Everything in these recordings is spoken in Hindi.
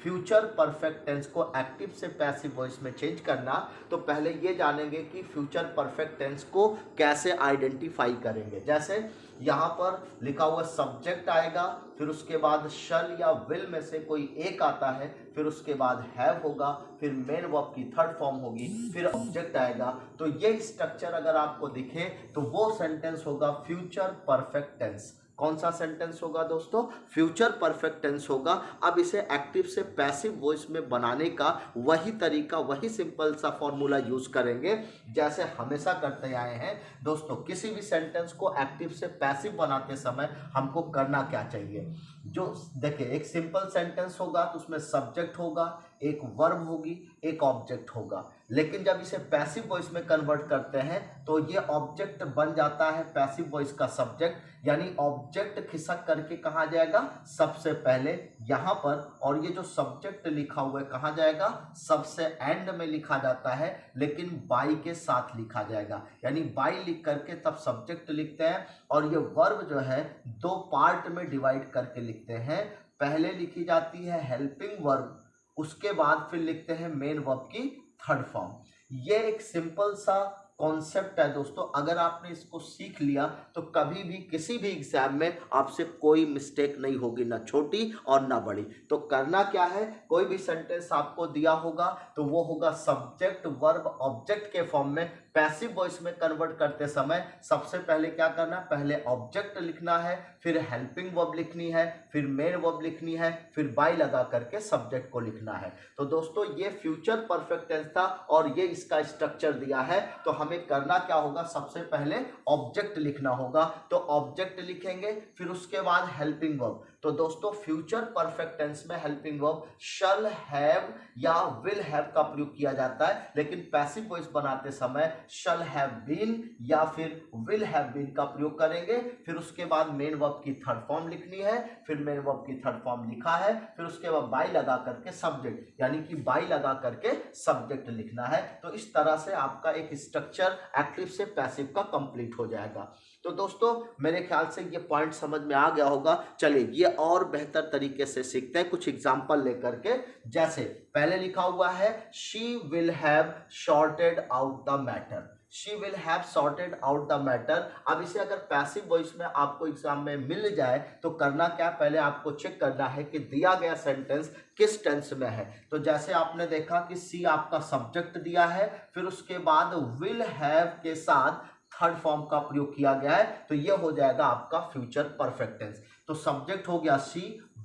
फ्यूचर परफेक्ट टेंस को एक्टिव से पैसिव वॉइस में चेंज करना, तो पहले ये जानेंगे कि फ्यूचर परफेक्ट टेंस को कैसे आइडेंटिफाई करेंगे। जैसे यहाँ पर लिखा हुआ सब्जेक्ट आएगा, फिर उसके बाद शल या विल में से कोई एक आता है, फिर उसके बाद हैव होगा, फिर मेन वर्ब की थर्ड फॉर्म होगी, फिर ऑब्जेक्ट आएगा। तो ये स्ट्रक्चर अगर आपको दिखे तो वो सेंटेंस होगा फ्यूचर परफेक्ट टेंस। कौन सा सेंटेंस होगा दोस्तों? फ्यूचर परफेक्ट टेंस होगा। अब इसे एक्टिव से पैसिव वॉइस में बनाने का वही तरीका, वही सिंपल सा फॉर्मूला यूज करेंगे जैसे हमेशा करते आए हैं। दोस्तों किसी भी सेंटेंस को एक्टिव से पैसिव बनाते समय हमको करना क्या चाहिए? जो देखिए, एक सिंपल सेंटेंस होगा तो उसमें सब्जेक्ट होगा, एक वर्ब होगी, एक ऑब्जेक्ट होगा। लेकिन जब इसे पैसिव वॉइस में कन्वर्ट करते हैं तो ये ऑब्जेक्ट बन जाता है पैसिव वॉइस का सब्जेक्ट, यानी ऑब्जेक्ट खिसक करके कहाँ जाएगा? सबसे पहले यहाँ पर। और ये जो सब्जेक्ट लिखा हुआ है कहाँ जाएगा? सबसे एंड में लिखा जाता है, लेकिन बाई के साथ लिखा जाएगा, यानी बाई लिख करके तब सब्जेक्ट लिखते हैं। और ये वर्ब जो है दो पार्ट में डिवाइड करके लिखते हैं। पहले लिखी जाती है हेल्पिंग वर्ब, उसके बाद फिर लिखते हैं मेन वर्ब की थर्ड फॉर्म। ये एक सिंपल सा कॉन्सेप्ट है दोस्तों। अगर आपने इसको सीख लिया तो कभी भी किसी भी एग्जाम में आपसे कोई मिस्टेक नहीं होगी, ना छोटी और ना बड़ी। तो करना क्या है, कोई भी सेंटेंस आपको दिया होगा तो वो होगा सब्जेक्ट वर्ब ऑब्जेक्ट के फॉर्म में। पैसिव वॉइस में कन्वर्ट करते समय सबसे पहले क्या करना है? पहले ऑब्जेक्ट लिखना है, फिर हेल्पिंग वर्ब लिखनी है, फिर मेन वर्ब लिखनी है, फिर बाई लगा करके सब्जेक्ट को लिखना है। तो दोस्तों ये फ्यूचर परफेक्ट टेंस था और ये इसका स्ट्रक्चर दिया है। तो हमें करना क्या होगा? सबसे पहले ऑब्जेक्ट लिखना होगा, तो ऑब्जेक्ट लिखेंगे, फिर उसके बाद हेल्पिंग वर्ब। तो दोस्तों फ्यूचर परफेक्ट टेंस में हेल्पिंग वर्ब शल हैव या विल हैव का प्रयोग किया जाता है, लेकिन पैसिव वॉइस बनाते समय शल हैव बीन या फिर विल हैव बीन का प्रयोग करेंगे। फिर उसके बाद मेन वर्ब की थर्ड फॉर्म लिखनी है, फिर मेन वर्ब की थर्ड फॉर्म लिखा है, फिर उसके बाद बाई लगा करके सब्जेक्ट, यानी कि बाई लगा करके सब्जेक्ट लिखना है। तो इस तरह से आपका एक स्ट्रक्चर एक्टिव से पैसिव का कंप्लीट हो जाएगा। तो दोस्तों मेरे ख्याल से ये पॉइंट समझ में आ गया होगा। चलिए ये और बेहतर तरीके से सीखते हैं कुछ एग्जांपल लेकर के। जैसे पहले लिखा हुआ है she will have sorted out the matter. She will have sorted out the matter. अब इसे अगर पैसिव वॉइस में आपको एग्जाम में मिल जाए तो करना क्या? पहले आपको चेक करना है कि दिया गया सेंटेंस किस टेंस में है। तो जैसे आपने देखा कि सी आपका सब्जेक्ट दिया है, फिर उसके बाद विल हैव के साथ थर्ड फॉर्म का प्रयोग किया गया है, तो ये हो जाएगा आपका फ्यूचर परफेक्ट टेंस। तो सब्जेक्ट हो गया सी,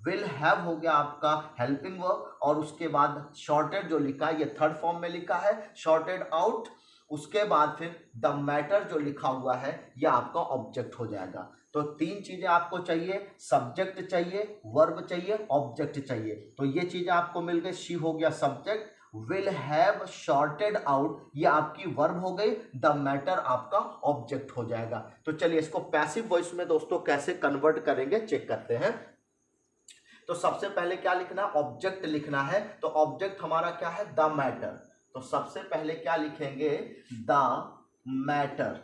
विल हैव हो गया आपका हेल्पिंग वर्ब, और उसके बाद शॉर्टेड जो लिखा है ये थर्ड फॉर्म में लिखा है शॉर्टेड आउट। उसके बाद फिर द मैटर जो लिखा हुआ है ये आपका ऑब्जेक्ट हो जाएगा। तो तीन चीजें आपको चाहिए, सब्जेक्ट चाहिए, वर्ब चाहिए, ऑब्जेक्ट चाहिए। तो ये चीजें आपको मिल गई। शी हो गया subject, will have shorted out ये आपकी वर्ब हो गई, द मैटर आपका ऑब्जेक्ट हो जाएगा। तो चलिए इसको पैसिव वॉइस में दोस्तों कैसे कन्वर्ट करेंगे चेक करते हैं। तो सबसे पहले क्या लिखना है? ऑब्जेक्ट लिखना है। तो ऑब्जेक्ट हमारा क्या है? The matter. तो सबसे पहले क्या लिखेंगे? The matter.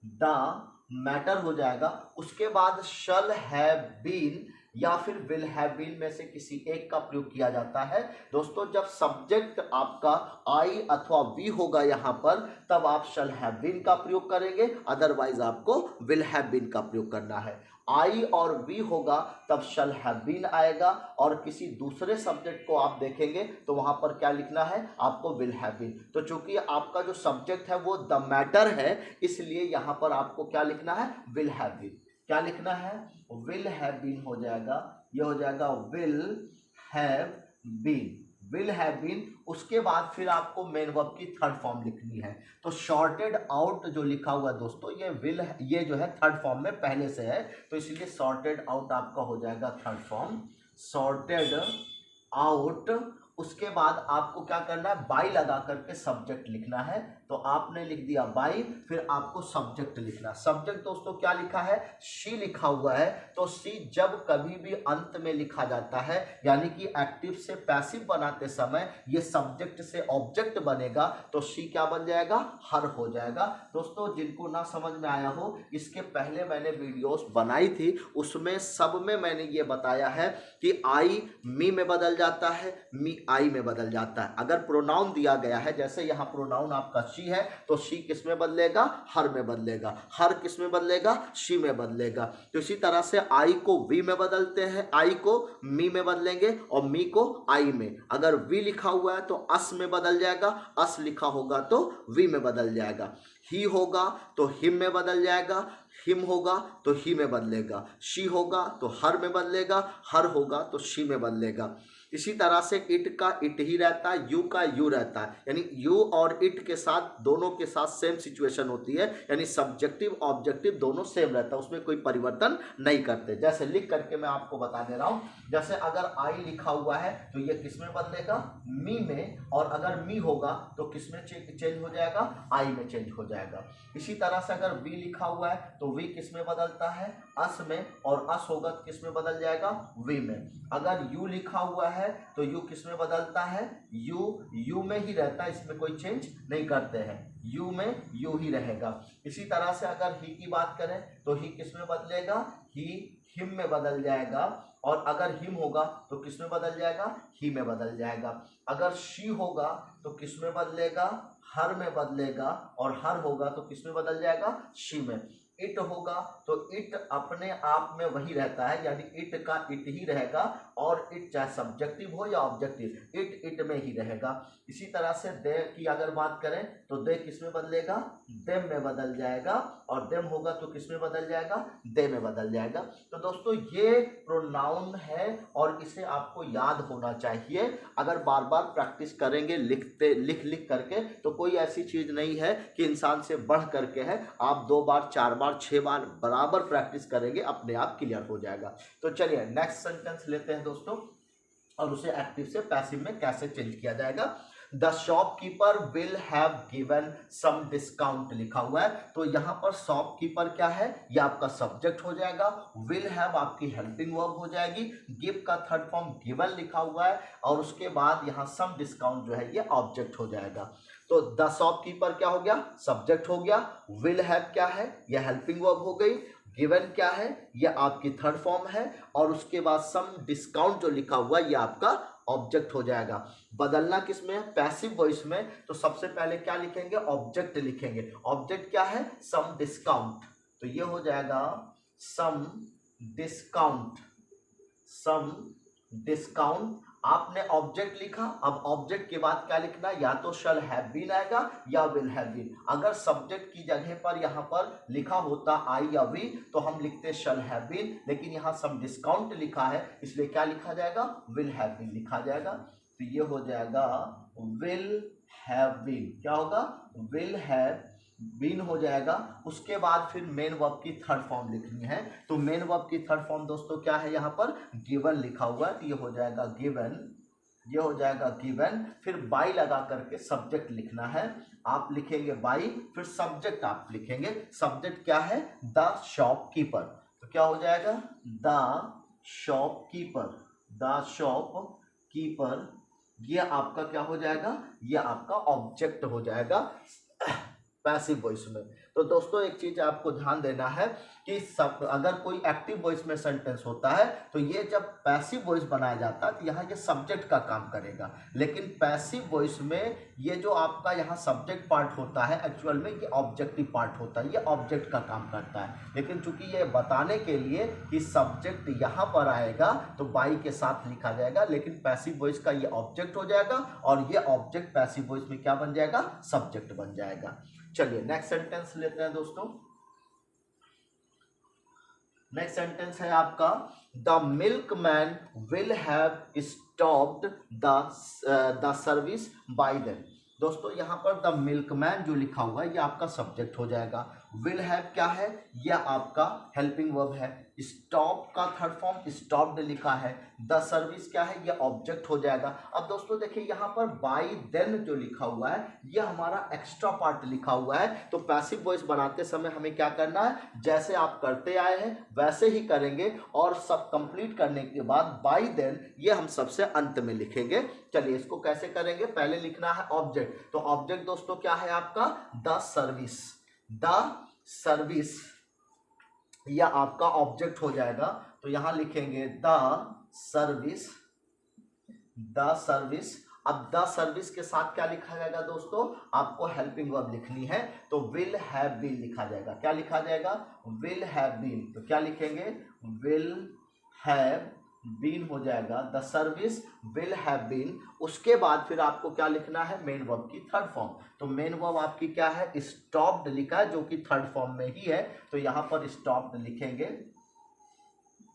द मैटर हो जाएगा। उसके बाद शल हैव बीन या फिर विल हैव बीन में से किसी एक का प्रयोग किया जाता है। दोस्तों जब सब्जेक्ट आपका आई अथवा वी होगा यहाँ पर, तब आप शल हैव बीन का प्रयोग करेंगे, अदरवाइज आपको विल हैव बीन का प्रयोग करना है। आई और वी होगा तब शल हैव बीन आएगा, और किसी दूसरे सब्जेक्ट को आप देखेंगे तो वहां पर क्या लिखना है? आपको विल हैव बीन। तो चूंकि आपका जो सब्जेक्ट है वो द मैटर है, इसलिए यहां पर आपको क्या लिखना है? Will have been. क्या लिखना है? विल हैव बीन हो जाएगा। ये हो जाएगा will have been. Will have been. उसके बाद फिर आपको मेन वर्ब की थर्ड फॉर्म लिखनी है। तो शॉर्टेड आउट जो लिखा हुआ है दोस्तों ये जो है थर्ड फॉर्म में पहले से है, तो इसलिए शॉर्टेड आउट आपका हो जाएगा थर्ड फॉर्म, सॉर्टेड आउट। उसके बाद आपको क्या करना है? बाई लगा करके सब्जेक्ट लिखना है, तो आपने लिख दिया बाई, फिर आपको सब्जेक्ट लिखना। सब्जेक्ट दोस्तों क्या लिखा है, शी लिखा हुआ है। तो शी जब कभी भी अंत में लिखा जाता है, यानी कि एक्टिव से पैसिव बनाते समय ये सब्जेक्ट से ऑब्जेक्ट बनेगा, तो शी क्या बन जाएगा, हर हो जाएगा। दोस्तों जिनको ना समझ में आया हो, इसके पहले मैंने वीडियोस बनाई थी, उसमें सब में मैंने ये बताया है कि आई मी में बदल जाता है, मी आई में बदल जाता है। अगर प्रोनाउन दिया गया है, जैसे यहाँ प्रोनाउन आपका शी है, तो शी किस में बदलेगा, हर में बदलेगा। हर किस में बदलेगा, शी में बदलेगा। तो इसी तरह से आई को वी में बदलते हैं, आई को मी में बदलेंगे और मी को आई में। अगर वी लिखा हुआ है तो अस में बदल जाएगा, अस लिखा होगा तो वी में बदल जाएगा। ही होगा तो हिम में बदल जाएगा, हिम होगा तो ही में बदलेगा। शी होगा तो हर में बदलेगा, हर होगा तो शी में बदलेगा। इसी तरह से इट का इट ही रहता है, यू का यू रहता है, यानी यू और इट के साथ दोनों के साथ सेम सिचुएशन होती है, यानी सब्जेक्टिव ऑब्जेक्टिव दोनों सेम रहता है, उसमें कोई परिवर्तन नहीं करते। जैसे लिख करके मैं आपको बता दे रहा हूं, जैसे अगर आई लिखा हुआ है तो ये किस में बदलेगा, मी में, और अगर मी होगा तो किस में चेंज हो जाएगा, आई में चेंज हो जाएगा। इसी तरह से अगर वी लिखा हुआ है तो वी किस में बदलता है, अस में, और अस होगा तो किस में बदल जाएगा, वी में। अगर यू लिखा हुआ है तो यू किस में बदलता है, यू में ही रहता है, इसमें कोई चेंज नहीं करते हैं, यू में यू ही रहेगा। इसी तरह से अगर ही की बात करें तो ही किस में बदलेगा, ही हिम में बदल जाएगा, और अगर हिम होगा तो किस में बदल जाएगा, ही में बदल जाएगा। अगर शी होगा तो किस में बदलेगा, हर में बदलेगा, और हर होगा तो किस में बदल जाएगा, शी में। इट होगा तो इट अपने आप में वही रहता है, यानी इट का इट ही रहेगा, और इट चाहे सब्जेक्टिव हो या ऑब्जेक्टिव, इट में ही रहेगा। इसी तरह से दे की अगर बात करें तो दे किस में बदलेगा, देम में बदल जाएगा, और देम होगा तो किस में बदल जाएगा, दे में बदल जाएगा। तो दोस्तों ये प्रोनाउन है और इसे आपको याद होना चाहिए। अगर बार बार प्रैक्टिस करेंगे लिख करके, तो कोई ऐसी चीज नहीं है कि इंसान से बढ़ करके है। आप 2 बार 4 बार 6 बार बराबर प्रैक्टिस करेंगे, अपने आप क्लियर हो जाएगा। तो चलिए नेक्स्ट सेंटेंस लेते हैं दोस्तों, और उसे एक्टिव से पैसिव में कैसे चेंज किया जाएगा। The shopkeeper will have given some discount लिखा हुआ है, तो यहां पर शॉपकीपर क्या है, यह आपका सब्जेक्ट हो जाएगा, विल हैव आपकी हेल्पिंग वर्ब हो जाएगी, गिव का थर्ड फॉर्म गिवन लिखा हुआ है, और उसके बाद यहां सम डिस्काउंट जो है ये ऑब्जेक्ट हो जाएगा। तो द शॉपकीपर क्या हो गया, सब्जेक्ट हो गया, विल हैव क्या है, यह हेल्पिंग वर्ब हो गई, गिवन क्या है, यह आपकी थर्ड फॉर्म है, और उसके बाद सम डिस्काउंट जो लिखा हुआ है यह आपका ऑब्जेक्ट हो जाएगा। बदलना किसमें है, पैसिव वॉइस में, तो सबसे पहले क्या लिखेंगे, ऑब्जेक्ट लिखेंगे। ऑब्जेक्ट क्या है, सम डिस्काउंट, तो ये हो जाएगा सम डिस्काउंट, सम डिस्काउंट। आपने ऑब्जेक्ट लिखा, अब ऑब्जेक्ट के बाद क्या लिखना, या तो शैल हैव बीन आएगा या विल हैव बीन। अगर सब्जेक्ट की जगह पर यहाँ पर लिखा होता आई या वी तो हम लिखते शैल हैव बीन, लेकिन यहाँ सम डिस्काउंट लिखा है इसलिए क्या लिखा जाएगा, विल हैव बीन लिखा जाएगा। तो ये हो जाएगा विल हैव बीन, क्या होगा, विल हैव बीन हो जाएगा। उसके बाद फिर मेन वर्ब की थर्ड फॉर्म लिखनी है, तो मेन वर्ब की थर्ड फॉर्म दोस्तों क्या है, यहाँ पर गिवन लिखा हुआ है, तो ये हो जाएगा गिवन, ये हो जाएगा गिवन। फिर बाई लगा करके सब्जेक्ट लिखना है, आप लिखेंगे बाई, फिर सब्जेक्ट आप लिखेंगे। सब्जेक्ट क्या है, द शॉपकीपर, तो क्या हो जाएगा, द शॉपकीपर, द शॉपकीपर, ये आपका क्या हो जाएगा, ये आपका ऑब्जेक्ट हो जाएगा पैसिव वॉइस में। तो दोस्तों एक चीज आपको ध्यान देना है कि सब अगर कोई एक्टिव वॉइस में सेंटेंस होता है तो ये जब पैसिव वॉइस बनाया जाता है तो यहाँ ये सब्जेक्ट का काम करेगा, लेकिन पैसिव वॉइस में ये जो आपका यहाँ सब्जेक्ट पार्ट होता है एक्चुअल में ये ऑब्जेक्टिव पार्ट होता है, ये ऑब्जेक्ट का काम करता है। लेकिन चूंकि ये बताने के लिए कि सब्जेक्ट यहाँ पर आएगा तो बाई के साथ लिखा जाएगा, लेकिन पैसिव वॉइस का ये ऑब्जेक्ट हो जाएगा, और ये ऑब्जेक्ट पैसिव वॉइस में क्या बन जाएगा, सब्जेक्ट बन जाएगा। चलिए नेक्स्ट सेंटेंस लेते हैं दोस्तों। नेक्स्ट सेंटेंस है आपका, the milkman will have stopped the service bye them. दोस्तों यहाँ पर द मिल्कमैन जो लिखा हुआ है ये आपका सब्जेक्ट हो जाएगा, विल हैव क्या है, यह आपका हेल्पिंग वर्ब है। स्टॉप का थर्ड फॉर्म स्टॉप्ड लिखा है। द सर्विस क्या है, यह ऑब्जेक्ट हो जाएगा। अब दोस्तों देखिए यहाँ पर बाय देन जो लिखा हुआ है यह हमारा एक्स्ट्रा पार्ट लिखा हुआ है। तो पैसिव वॉइस बनाते समय हमें क्या करना है, जैसे आप करते आए हैं वैसे ही करेंगे और सब कंप्लीट करने के बाद बाय देन ये हम सबसे अंत में लिखेंगे। चलिए इसको कैसे करेंगे, पहले लिखना है ऑब्जेक्ट। तो ऑब्जेक्ट दोस्तों क्या है आपका, द सर्विस। द सर्विस यह आपका ऑब्जेक्ट हो जाएगा। तो यहां लिखेंगे द सर्विस। द सर्विस, अब द सर्विस के साथ क्या लिखा जाएगा दोस्तों, आपको हेल्पिंग वर्ब लिखनी है। तो विल हैव बीन लिखा जाएगा। क्या लिखा जाएगा, विल हैव बीन। तो क्या लिखेंगे, विल हैव बीन हो जाएगा। The service will have been. उसके बाद फिर आपको क्या लिखना है, मेन वर्ब की थर्ड फॉर्म। तो मेन वर्ब आपकी क्या है, स्टॉप्ड लिखा है जो कि थर्ड फॉर्म में ही है। तो यहां पर स्टॉप्ड लिखेंगे,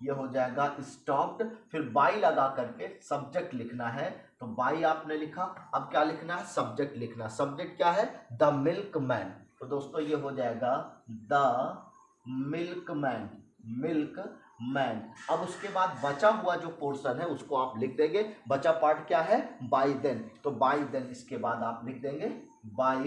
ये हो जाएगा स्टॉप्ड। फिर बाई लगा करके सब्जेक्ट लिखना है। तो बाई आपने लिखा, अब क्या लिखना है, सब्जेक्ट लिखना। सब्जेक्ट क्या है, द मिल्क मैन। तो दोस्तों ये हो जाएगा the milk man, milk man. अब उसके बाद बचा हुआ जो पोर्शन है उसको आप लिख देंगे। बचा पार्ट क्या है, बाय देन। तो बाय देन इसके बाद आप लिख देंगे बाय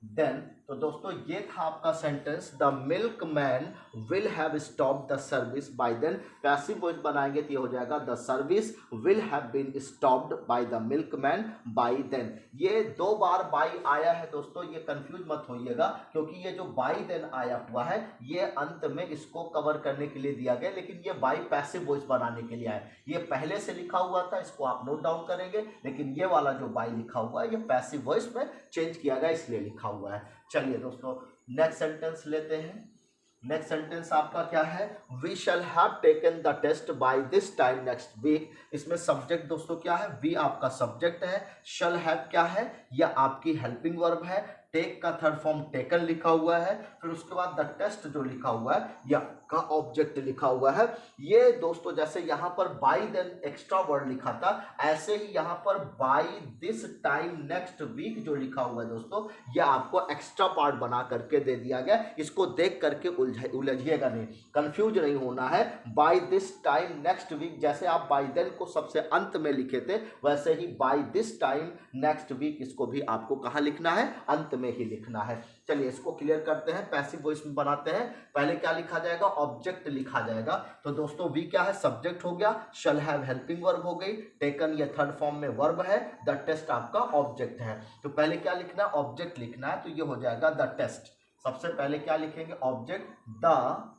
देन। तो दोस्तों ये था आपका sentence, the milk man will have stopped the service by then. Passive voice बनाएंगे तो ये हो जाएगा the service will have been stopped by the milk man by then. ये 2 बार बाय आया है दोस्तों, ये कंफ्यूज मत होइएगा, क्योंकि ये जो बाय देन आया हुआ है ये अंत में इसको कवर करने के लिए दिया गया, लेकिन ये बाय पैसिव वॉइस बनाने के लिए आया। ये पहले से लिखा हुआ था, इसको आप नोट डाउन करेंगे, लेकिन ये वाला जो बाय लिखा हुआ है ये पैसिव वॉइस में चेंज किया गया इसलिए लिखा हुआ है। चलिए दोस्तों नेक्स्ट सेंटेंस लेते हैं। नेक्स्ट सेंटेंस आपका क्या है, we shall have taken the test by this time next week. इसमें सब्जेक्ट दोस्तों क्या है, वी आपका सब्जेक्ट है। शैल हैव क्या है, यह आपकी हेल्पिंग वर्ब है। टेक का थर्ड फॉर्म टेकन लिखा हुआ है। फिर उसके बाद द टेस्ट जो लिखा हुआ है यह का ऑब्जेक्ट लिखा हुआ है। ये दोस्तों जैसे यहाँ पर बाय देन एक्स्ट्रा वर्ड लिखा था, ऐसे ही यहाँ पर by this time next week जो लिखा हुआ है दोस्तों, ये आपको एक्स्ट्रा पार्ट बना करके दे दिया गया। इसको देख करके उलझिएगा नहीं, कंफ्यूज नहीं होना है। By this time next week, जैसे आप बाय देन को सबसे अंत में लिखे थे वैसे ही by this time next week इसको भी आपको कहाँ लिखना है, अंत में ही लिखना है। चलिए इसको क्लियर करते हैं, पैसिव वॉइस में बनाते हैं। पहले क्या लिखा जाएगा, ऑब्जेक्ट लिखा जाएगा। तो दोस्तों वी क्या है, सब्जेक्ट हो गया। शैल हैव हेल्पिंग वर्ब हो गई। टेकन ये थर्ड फॉर्म में वर्ब है। द टेस्ट आपका ऑब्जेक्ट है। तो पहले क्या लिखना है, ऑब्जेक्ट लिखना है। तो ये हो जाएगा द टेस्ट। सबसे पहले क्या लिखेंगे, ऑब्जेक्ट द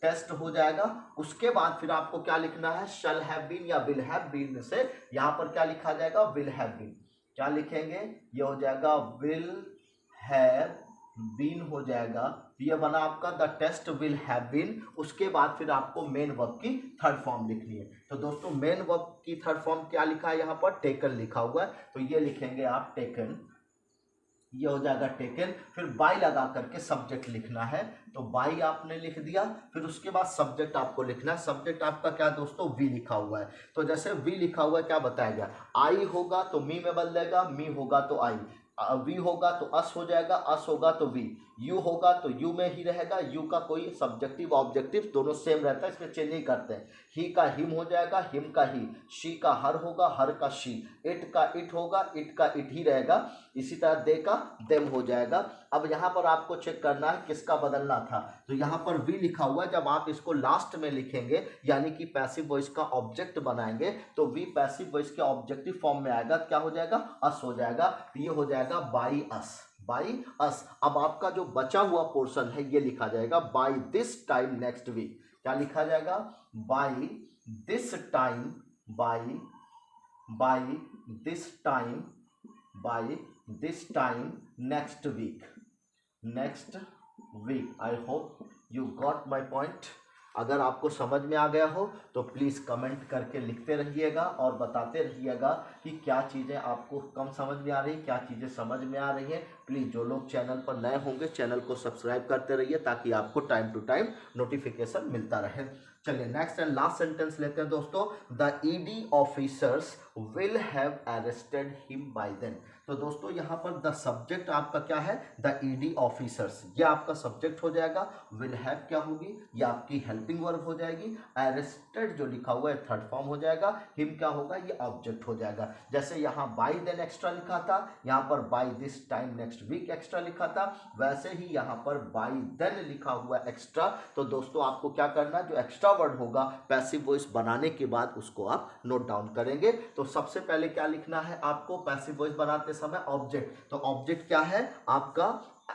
टेस्ट हो जाएगा। उसके बाद फिर आपको क्या लिखना है, शैल हैव बीन या विल हैव बीन में से यहां पर क्या लिखा जाएगा, विल हैव बीन। क्या लिखेंगे, ये हो जाएगा विल हैव बीन हो जाएगा। ये बना आपका the test will have been. उसके बाद फिर आपको मेन वर्ब की थर्ड फॉर्म लिखनी है। तो दोस्तों मेन वर्ब की थर्ड फॉर्म क्या लिखा है, यहाँ पर टेकन लिखा हुआ है। तो ये लिखेंगे आप टेकन, ये हो जाएगा टेकन। फिर बाय लगा करके सब्जेक्ट लिखना है। तो बाय आपने लिख दिया। फिर उसके बाद सब्जेक्ट आपको लिखना है। सब्जेक्ट आपका क्या दोस्तों, वी लिखा हुआ है। तो जैसे वी लिखा हुआ है क्या बताया गया, आई होगा तो मी में बदलेगा, मी होगा तो आई, वी होगा तो अस हो जाएगा, अस होगा तो वी, यू होगा तो यू में ही रहेगा। यू का कोई सब्जेक्टिव ऑब्जेक्टिव दोनों सेम रहता है, इसमें चेंज नहीं करते हैं। ही का हिम हो जाएगा, हिम का ही। शी का हर होगा, हर का शी। इट का इट होगा, इट का इट ही रहेगा। इसी तरह दे का देम हो जाएगा। अब यहाँ पर आपको चेक करना है किसका बदलना था। तो यहाँ पर वी लिखा हुआ है, जब आप इसको लास्ट में लिखेंगे यानी कि पैसिव वॉइस का ऑब्जेक्ट बनाएंगे तो वी पैसिव वॉइस के ऑब्जेक्टिव फॉर्म में आएगा। क्या हो जाएगा, अस हो जाएगा। ये हो जाएगा बाई अस, बाई अस। अब आपका जो बचा हुआ पोर्शन है ये लिखा जाएगा by this time next week. क्या लिखा जाएगा, by this time, by this time, by this time next week, next week. I hope you got my point. अगर आपको समझ में आ गया हो तो प्लीज़ कमेंट करके लिखते रहिएगा और बताते रहिएगा कि क्या चीज़ें आपको कम समझ में आ रही, क्या चीज़ें समझ में आ रही हैं। प्लीज़ जो लोग चैनल पर नए होंगे चैनल को सब्सक्राइब करते रहिए ताकि आपको टाइम टू टाइम नोटिफिकेशन मिलता रहे। चलिए नेक्स्ट एंड लास्ट सेंटेंस लेते हैं दोस्तों। The ED officers will have arrested him by then. तो दोस्तों यहाँ पर द सब्जेक्ट आपका क्या है, द ईडी ऑफिसर्स, ये आपका सब्जेक्ट हो जाएगा। विल हैव क्या होगी, ये आपकी हेल्पिंग वर्ब हो जाएगी। अरेस्टेड जो लिखा हुआ है थर्ड फॉर्म हो जाएगा। हिम क्या होगा, ये ऑब्जेक्ट हो जाएगा। जैसे यहाँ बाय देन एक्स्ट्रा लिखा था, यहाँ पर by this time next week extra लिखा था, वैसे ही यहाँ पर बाय देन लिखा हुआ एक्स्ट्रा। तो दोस्तों आपको क्या करना, जो एक्स्ट्रा वर्ड होगा पैसिव वॉइस बनाने के बाद उसको आप नोट डाउन करेंगे। तो सबसे पहले क्या लिखना है आपको पैसिव वॉइस बनाते समय, ऑब्जेक्ट। तो ऑब्जेक्ट क्या है आपका,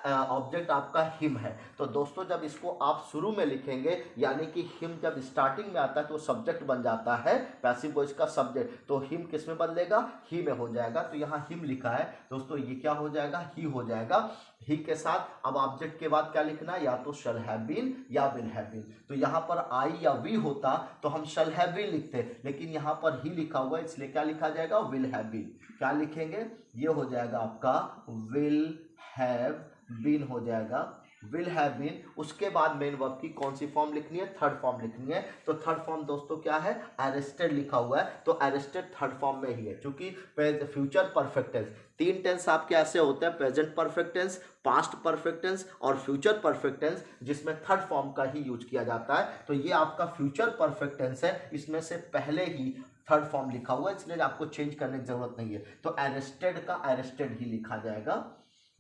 ऑब्जेक्ट आपका हिम है। तो दोस्तों जब इसको आप शुरू में लिखेंगे, यानी कि हिम जब स्टार्टिंग में आता है तो सब्जेक्ट बन जाता है पैसिव वॉइस का सब्जेक्ट। तो हिम किस में बदलेगा, ही में हो जाएगा। तो यहाँ हिम लिखा है दोस्तों, ये क्या हो जाएगा, ही हो जाएगा। ही के साथ अब ऑब्जेक्ट के बाद क्या लिखना है, या तो शैल हैव बीन या विल हैव बीन। तो यहाँ पर आई या वी होता तो हम शैल हैव बीन लिखते, लेकिन यहाँ पर ही लिखा हुआ है इसलिए क्या लिखा जाएगा, विल हैव बीन। क्या लिखेंगे, ये हो जाएगा आपका विल हैव बीन हो जाएगा, विल हैव बीन। उसके बाद मेन वर्ब की कौन सी फॉर्म लिखनी है, थर्ड फॉर्म लिखनी है। तो थर्ड फॉर्म दोस्तों क्या है, अरेस्टेड लिखा हुआ है, तो अरेस्टेड थर्ड फॉर्म में ही है। क्योंकि फ्यूचर परफेक्ट टेंस, तीन टेंस आपके ऐसे होते हैं, present perfect tense, past perfect tense और फ्यूचर परफेक्ट टेंस, जिसमें थर्ड फॉर्म का ही यूज किया जाता है। तो ये आपका फ्यूचर परफेक्ट टेंस है, इसमें से पहले ही थर्ड फॉर्म लिखा हुआ है, इसलिए आपको चेंज करने की जरूरत नहीं है। तो अरेस्टेड का अरेस्टेड ही लिखा जाएगा,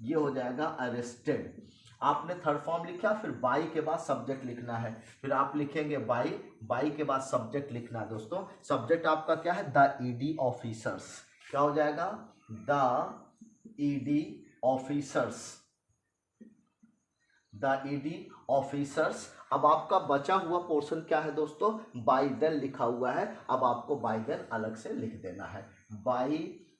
ये हो जाएगा अरेस्टेड। आपने थर्ड फॉर्म लिखा, फिर बाई के बाद सब्जेक्ट लिखना है, फिर आप लिखेंगे बाई, बाई के बाद सब्जेक्ट लिखना है। दोस्तों सब्जेक्ट आपका क्या है, द ईडी ऑफिसर्स। क्या हो जाएगा, the ED officers, the ED officers. अब आपका बचा हुआ पोर्शन क्या है दोस्तों, बाय देन लिखा हुआ है। अब आपको बाय देन अलग से लिख देना है, बाय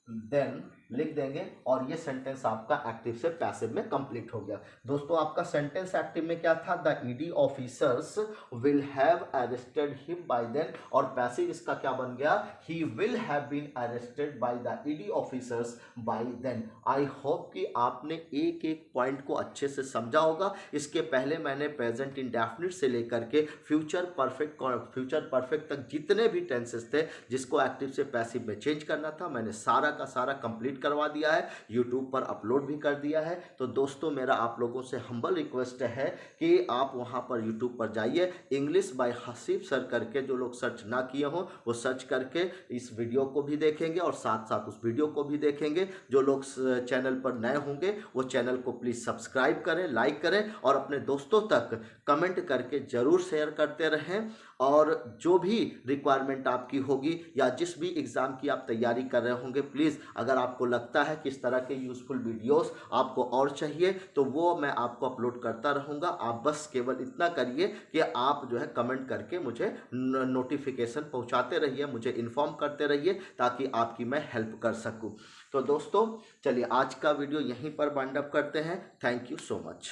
देन लिख देंगे और ये सेंटेंस आपका एक्टिव से पैसिव में कंप्लीट हो गया। दोस्तों आपका सेंटेंस एक्टिव में क्या था, the ED officers will have arrested him by then, और पैसिव इसका क्या बन गया, he will have been arrested by the ED officers by then. I hope कि आपने एक एक पॉइंट को अच्छे से समझा होगा। इसके पहले मैंने प्रेजेंट इंडेफिनिट से लेकर के फ्यूचर परफेक्ट तक जितने भी टेंसेस थे जिसको एक्टिव से पैसिव में चेंज करना था, मैंने सारा का सारा कंप्लीट करवा दिया है, यूट्यूब पर अपलोड भी कर दिया है। तो दोस्तों मेरा आप लोगों से हम्बल रिक्वेस्ट है कि आप वहां पर यूट्यूब पर जाइए, इंग्लिश बाय हसीब सर करके, जो लोग सर्च ना किए हों वो सर्च करके इस वीडियो को भी देखेंगे और साथ साथ उस वीडियो को भी देखेंगे। जो लोग चैनल पर नए होंगे वो चैनल को प्लीज़ सब्सक्राइब करें, लाइक करें और अपने दोस्तों तक कमेंट करके ज़रूर शेयर करते रहें। और जो भी रिक्वायरमेंट आपकी होगी या जिस भी एग्ज़ाम की आप तैयारी कर रहे होंगे, प्लीज़ अगर आपको लगता है कि इस तरह के यूज़फुल वीडियोस आपको और चाहिए तो वो मैं आपको अपलोड करता रहूँगा। आप बस केवल इतना करिए कि आप जो है कमेंट करके मुझे नोटिफिकेशन पहुँचाते रहिए, मुझे इन्फॉर्म करते रहिए ताकि आपकी मैं हेल्प कर सकूँ। तो दोस्तों चलिए आज का वीडियो यहीं पर वाइंड अप करते हैं। Thank you so much.